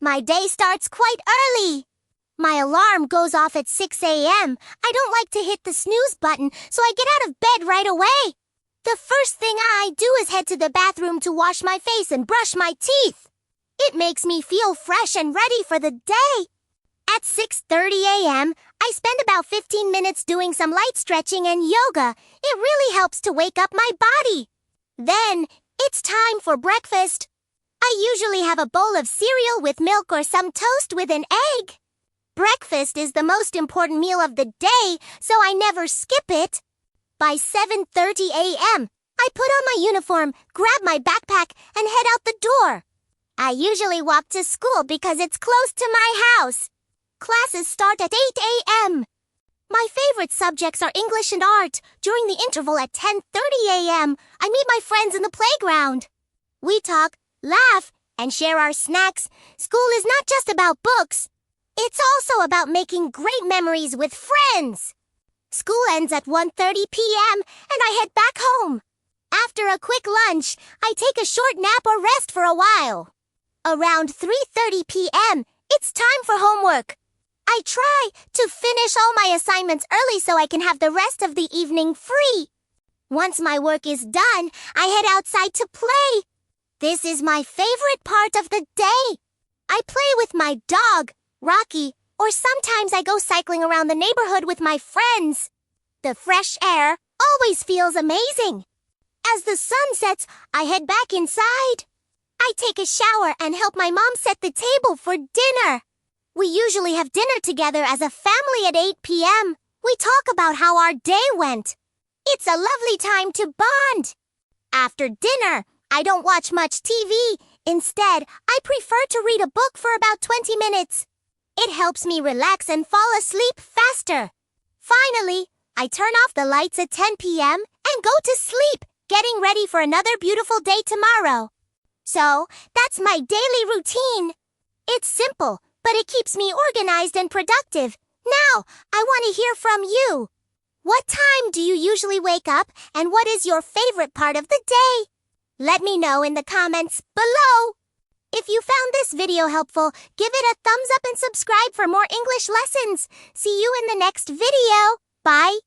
My day starts quite early. My alarm goes off at 6 a.m. I don't like to hit the snooze button, so I get out of bed right away. The first thing I do is head to the bathroom to wash my face and brush my teeth. It makes me feel fresh and ready for the day. At 6:30 a.m., I spend about 15 minutes doing some light stretching and yoga. It really helps to wake up my body. Then, it's time for breakfast. I usually have a bowl of cereal with milk or some toast with an egg. Breakfast is the most important meal of the day, so I never skip it. By 7:30 a.m., I put on my uniform, grab my backpack, and head out the door. I usually walk to school because it's close to my house. Classes start at 8 a.m. My favorite subjects are English and art. During the interval at 10:30 a.m., I meet my friends in the playground. We talk, laugh, and share our snacks. School is not just about books. It's also about making great memories with friends. School ends at 1:30 p.m. and I head back home. After a quick lunch, I take a short nap or rest for a while. Around 3:30 p.m., it's time for homework. I try to finish all my assignments early so I can have the rest of the evening free. Once my work is done, I head outside to play. This is my favorite part of the day. I play with my dog, Rocky, or sometimes I go cycling around the neighborhood with my friends. The fresh air always feels amazing. As the sun sets, I head back inside. I take a shower and help my mom set the table for dinner. We usually have dinner together as a family at 8 p.m. We talk about how our day went. It's a lovely time to bond. After dinner, I don't watch much TV. Instead, I prefer to read a book for about 20 minutes. It helps me relax and fall asleep faster. Finally, I turn off the lights at 10 p.m. and go to sleep, getting ready for another beautiful day tomorrow. So, that's my daily routine. It's simple, but it keeps me organized and productive. Now, I want to hear from you. What time do you usually wake up, and what is your favorite part of the day? Let me know in the comments below. If you found this video helpful, give it a thumbs up and subscribe for more English lessons. See you in the next video. Bye.